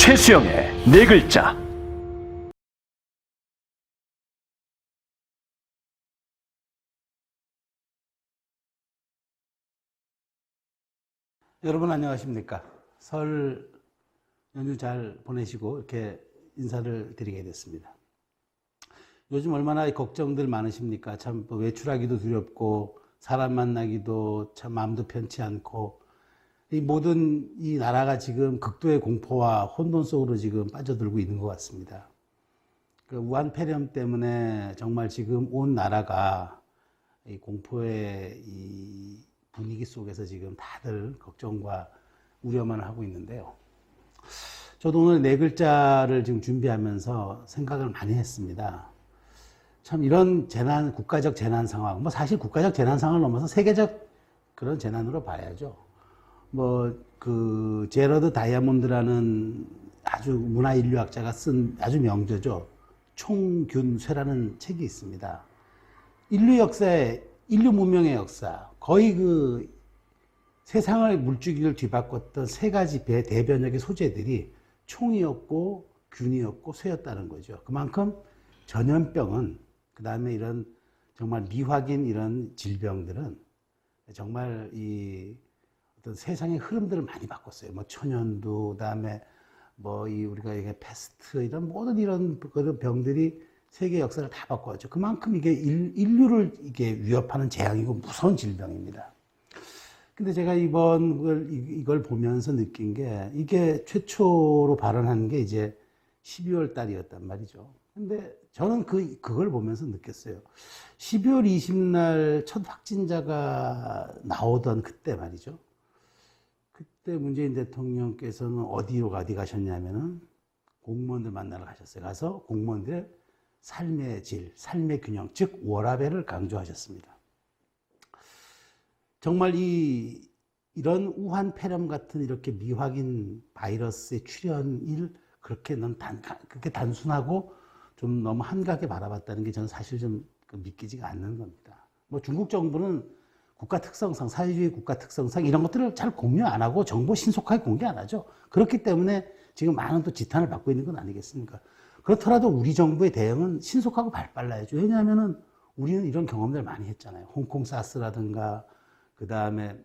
최수영의 네 글자. 여러분 안녕하십니까? 설 연휴 잘 보내시고 이렇게 인사를 드리게 됐습니다. 요즘 얼마나 걱정들 많으십니까? 참 외출하기도 두렵고 사람 만나기도 참 마음도 편치 않고 이 모든 이 나라가 지금 극도의 공포와 혼돈 속으로 지금 빠져들고 있는 것 같습니다. 그 우한 폐렴 때문에 정말 지금 온 나라가 이 공포의 이 분위기 속에서 지금 다들 걱정과 우려만 하고 있는데요. 저도 오늘 네 글자를 지금 준비하면서 생각을 많이 했습니다. 참 이런 재난, 국가적 재난 상황, 뭐 사실 국가적 재난 상황을 넘어서 세계적 그런 재난으로 봐야죠. 제러드 다이아몬드라는 아주 문화인류학자가 쓴 아주 명저죠. 총균쇠라는 책이 있습니다. 인류 역사의, 인류 문명의 역사, 거의 그 세상을 물줄기를 뒤바꿨던 세 가지 대변적인 소재들이 총이었고 균이었고 쇠였다는 거죠. 그만큼 전염병은, 그 다음에 이런 정말 미확인 이런 질병들은 정말 이 어떤 세상의 흐름들을 많이 바꿨어요. 뭐 천연두, 그다음에 우리가 이게 패스트, 이런 모든 이런 그런 병들이 세계 역사를 다 바꿔왔죠. 그만큼 이게 인류를 이게 위협하는 재앙이고 무서운 질병입니다. 근데 제가 이걸 보면서 느낀 게, 이게 최초로 발언한 게 이제 12월 달이었단 말이죠. 근데 저는 그걸 보면서 느꼈어요. 12월 20날 첫 확진자가 나오던 그때 말이죠. 그때 문재인 대통령께서는 어디 가셨냐면은 공무원들 만나러 가셨어요. 가서 공무원들의 삶의 질, 삶의 균형, 즉 워라밸을 강조하셨습니다. 정말 이런 우한 폐렴 같은 이렇게 미확인 바이러스의 출현을 그렇게 단순하고 좀 너무 한가하게 바라봤다는 게 저는 사실 좀 믿기지가 않는 겁니다. 중국 정부는 국가 특성상, 사회주의 국가 특성상 이런 것들을 잘 공유 안 하고 정보 신속하게 공개 안 하죠. 그렇기 때문에 지금 많은 또 지탄을 받고 있는 건 아니겠습니까? 그렇더라도 우리 정부의 대응은 신속하고 발빨라야죠. 왜냐하면은 우리는 이런 경험들 많이 했잖아요. 홍콩 사스라든가, 그 다음에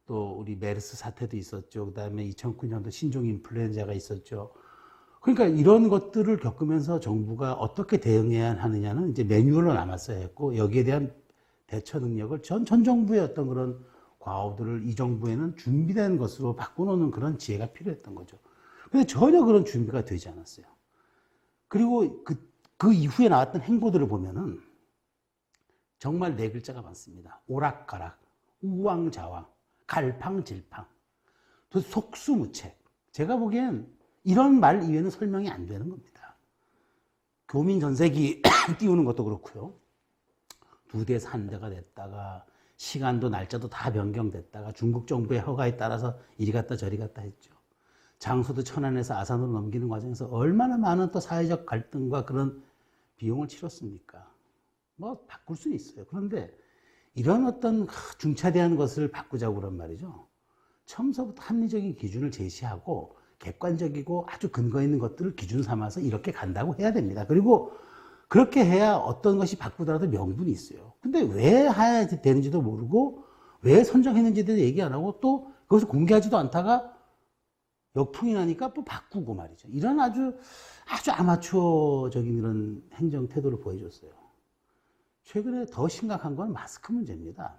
또 우리 메르스 사태도 있었죠. 그 다음에 2009년도 신종 인플루엔자가 있었죠. 그러니까 이런 것들을 겪으면서 정부가 어떻게 대응해야 하느냐는 이제 매뉴얼로 남았어야 했고, 여기에 대한 대처 능력을 전 정부의 어떤 그런 과오들을 이 정부에는 준비된 것으로 바꿔놓는 그런 지혜가 필요했던 거죠. 근데 전혀 그런 준비가 되지 않았어요. 그리고 그 이후에 나왔던 행보들을 보면은 정말 네 글자가 많습니다. 오락가락, 우왕좌왕, 갈팡질팡, 또 속수무책. 제가 보기엔 이런 말 이외에는 설명이 안 되는 겁니다. 교민 전세기 띄우는 것도 그렇고요. 2대에서 1대가 됐다가 시간도 날짜도 다 변경됐다가 중국 정부의 허가에 따라서 이리 갔다 저리 갔다 했죠. 장소도 천안에서 아산으로 넘기는 과정에서 얼마나 많은 또 사회적 갈등과 그런 비용을 치렀습니까? 바꿀 수는 있어요. 그런데 이런 어떤 중차대한 것을 바꾸자고 그런 말이죠. 처음서부터 합리적인 기준을 제시하고 객관적이고 아주 근거 있는 것들을 기준 삼아서 이렇게 간다고 해야 됩니다. 그리고 그렇게 해야 어떤 것이 바꾸더라도 명분이 있어요. 근데 왜 해야 되는지도 모르고 왜 선정했는지도 얘기 안 하고 또 그것을 공개하지도 않다가 역풍이 나니까 또 바꾸고 말이죠. 이런 아주 아마추어적인 이런 행정 태도를 보여줬어요. 최근에 더 심각한 건 마스크 문제입니다.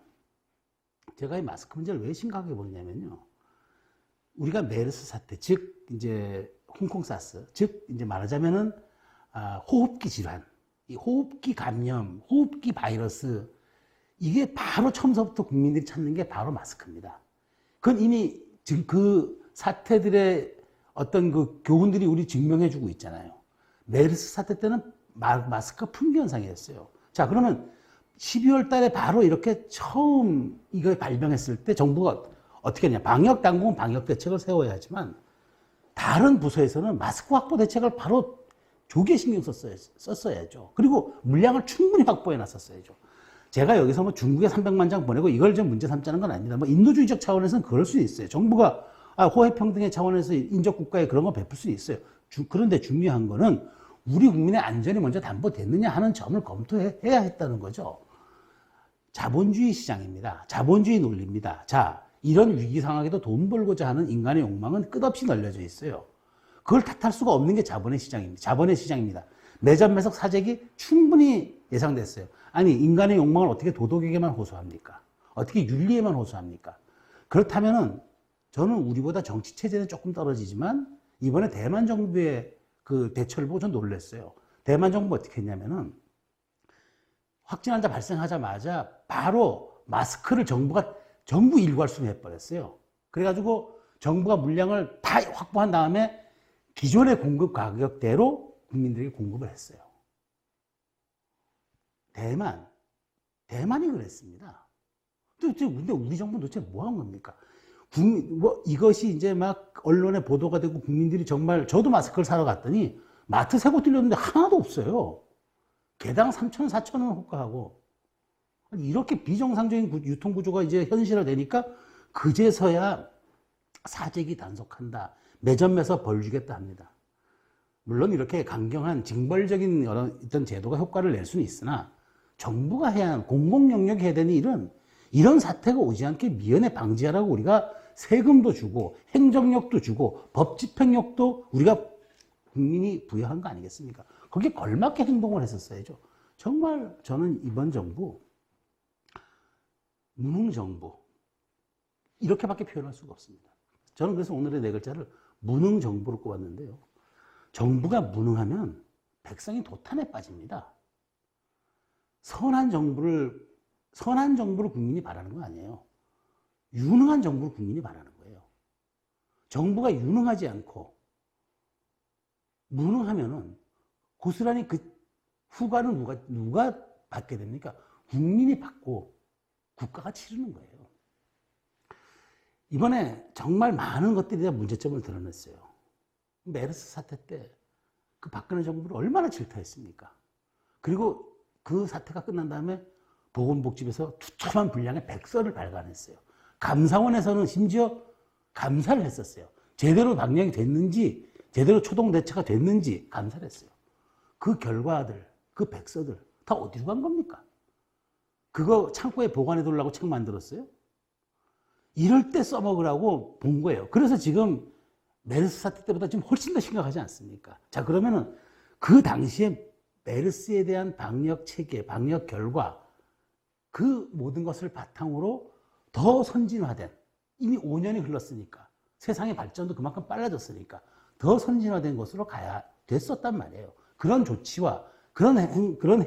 제가 이 마스크 문제를 왜 심각하게 보느냐면요. 우리가 메르스 사태, 즉 이제 홍콩 사스, 즉 이제 말하자면은 호흡기 질환, 이 호흡기 감염, 호흡기 바이러스, 이게 바로 처음서부터 국민들이 찾는 게 바로 마스크입니다. 그건 이미 지금 그 사태들의 어떤 그 교훈들이 우리 증명해주고 있잖아요. 메르스 사태 때는 마스크가 풍기현상이었어요. 자, 그러면 12월 달에 바로 이렇게 처음 이걸 발병했을 때 정부가 어떻게 했냐. 방역당국은 방역 대책을 세워야 하지만 다른 부서에서는 마스크 확보 대책을 바로 조기에 신경 썼어야죠. 그리고 물량을 충분히 확보해 놨었어야죠. 제가 여기서 중국에 300만 장 보내고 이걸 좀 문제 삼자는 건 아닙니다. 인도주의적 차원에서는 그럴 수 있어요. 정부가 호혜평등의 차원에서 인접국가에 그런 거 베풀 수 있어요. 그런데 중요한 거는 우리 국민의 안전이 먼저 담보됐느냐 하는 점을 검토해야 했다는 거죠. 자본주의 시장입니다. 자본주의 논리입니다. 자, 이런 위기 상황에도 돈 벌고자 하는 인간의 욕망은 끝없이 널려져 있어요. 그걸 탓할 수가 없는 게 자본의 시장입니다. 자본의 시장입니다. 매점매석 사재기 충분히 예상됐어요. 아니, 인간의 욕망을 어떻게 도덕에게만 호소합니까? 어떻게 윤리에만 호소합니까? 그렇다면은 저는 우리보다 정치 체제는 조금 떨어지지만 이번에 대만 정부의 그 대처를 보고 전 놀랐어요. 대만 정부 어떻게 했냐면은 확진 환자 발생하자마자 바로 마스크를 정부가 전부 일괄수로 해버렸어요. 그래가지고 정부가 물량을 다 확보한 다음에 기존의 공급 가격대로 국민들에게 공급을 했어요. 대만이 그랬습니다. 근데 우리 정부는 도대체 뭐 한 겁니까? 이것이 이제 막 언론에 보도가 되고 국민들이 정말, 저도 마스크를 사러 갔더니 마트 세 곳 들렸는데 하나도 없어요. 개당 3,000원, 4,000원 호가하고. 이렇게 비정상적인 유통구조가 이제 현실화되니까 그제서야 사재기 단속한다, 매점에서 벌 주겠다 합니다. 물론 이렇게 강경한 징벌적인 어떤 제도가 효과를 낼 수는 있으나 정부가 해야 하는, 공공영역이 해야 되는 일은 이런 사태가 오지 않게 미연에 방지하라고 우리가 세금도 주고 행정력도 주고 법 집행력도 우리가 국민이 부여한 거 아니겠습니까? 거기에 걸맞게 행동을 했었어야죠. 정말 저는 이번 정부 무능정부 이렇게밖에 표현할 수가 없습니다. 저는 그래서 오늘의 네 글자를 무능정부로 꼽았는데요. 정부가 무능하면 백성이 도탄에 빠집니다. 선한 정부를 국민이 바라는 거 아니에요. 유능한 정부를 국민이 바라는 거예요. 정부가 유능하지 않고 무능하면은 고스란히 그 후과는 누가 받게 됩니까? 국민이 받고 국가가 치르는 거예요. 이번에 정말 많은 것들에 대한 문제점을 드러냈어요. 메르스 사태 때 그 박근혜 정부를 얼마나 질타했습니까? 그리고 그 사태가 끝난 다음에 보건복지부에서 투철한 분량의 백서를 발간했어요. 감사원에서는 심지어 감사를 했었어요. 제대로 방역이 됐는지, 제대로 초동 대처가 됐는지 감사를 했어요. 그 결과들, 그 백서들 다 어디로 간 겁니까? 그거 창고에 보관해 두려고 책 만들었어요? 이럴 때 써먹으라고 본 거예요. 그래서 지금 메르스 사태 때보다 지금 훨씬 더 심각하지 않습니까? 자, 그러면은 그 당시에 메르스에 대한 방역 체계, 방역 결과, 그 모든 것을 바탕으로 더 선진화된, 이미 5년이 흘렀으니까, 세상의 발전도 그만큼 빨라졌으니까 더 선진화된 것으로 가야 됐었단 말이에요. 그런 조치와 그런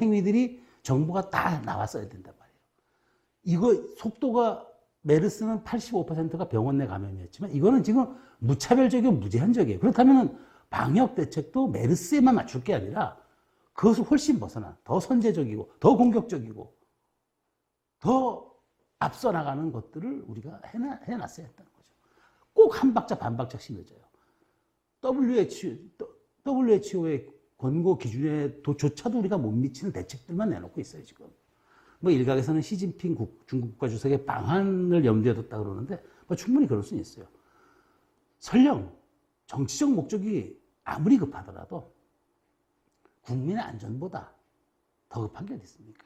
행위들이 정부가 다 나왔어야 된단 말이에요. 이거 속도가, 메르스는 85%가 병원 내 감염이었지만 이거는 지금 무차별적이고 무제한적이에요. 그렇다면 방역 대책도 메르스에만 맞출 게 아니라 그것을 훨씬 벗어나 더 선제적이고 더 공격적이고 더 앞서 나가는 것들을 우리가 해놨어야 했다는 거죠. 꼭 한 박자 반 박자씩 늦어요. WHO의 권고 기준에 조차도 우리가 못 미치는 대책들만 내놓고 있어요, 지금. 뭐 일각에서는 시진핑 중국 국가주석의 방한을 염두에 뒀다 그러는데 뭐 충분히 그럴 수는 있어요. 설령 정치적 목적이 아무리 급하더라도 국민의 안전보다 더 급한 게 어디 있습니까?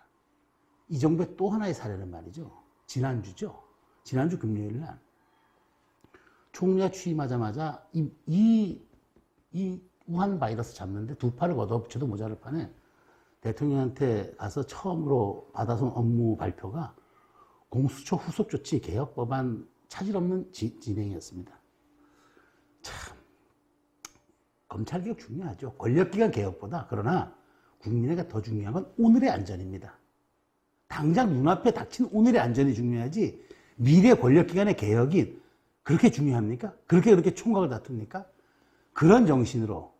이 정부의 또 하나의 사례는 말이죠. 지난주 금요일 날 총리가 취임하자마자 이 우한 바이러스 잡는데 두 팔을 걷어붙여도 모자랄 판에 대통령한테 가서 처음으로 받아서 업무 발표가 공수처 후속 조치 개혁 법안 차질 없는 진행이었습니다. 참, 검찰 개혁 중요하죠. 권력기관 개혁보다. 그러나 국민에게 더 중요한 건 오늘의 안전입니다. 당장 눈앞에 닥친 오늘의 안전이 중요하지 미래 권력기관의 개혁이 그렇게 중요합니까? 그렇게 총각을 다툽니까? 그런 정신으로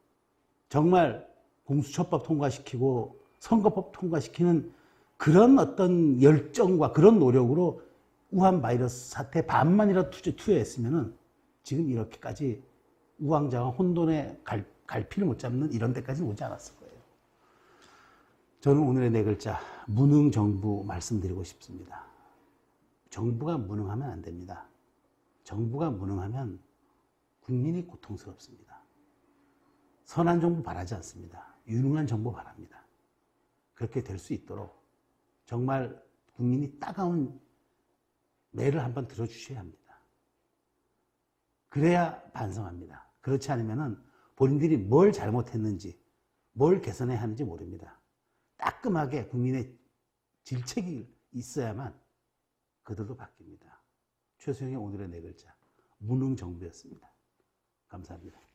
정말 공수처법 통과시키고 선거법 통과시키는 그런 어떤 열정과 그런 노력으로 우한 바이러스 사태 반만이라도 투여했으면은 지금 이렇게까지 우왕좌왕 혼돈에 갈피를 못 잡는 이런 데까지는 오지 않았을 거예요. 저는 오늘의 네 글자 무능정부 말씀드리고 싶습니다. 정부가 무능하면 안 됩니다. 정부가 무능하면 국민이 고통스럽습니다. 선한 정부 바라지 않습니다. 유능한 정부 바랍니다. 그렇게 될 수 있도록 정말 국민이 따가운 매를 한번 들어주셔야 합니다. 그래야 반성합니다. 그렇지 않으면 본인들이 뭘 잘못했는지, 뭘 개선해야 하는지 모릅니다. 따끔하게 국민의 질책이 있어야만 그들도 바뀝니다. 최수영의 오늘의 네 글자, 무능정부였습니다. 감사합니다.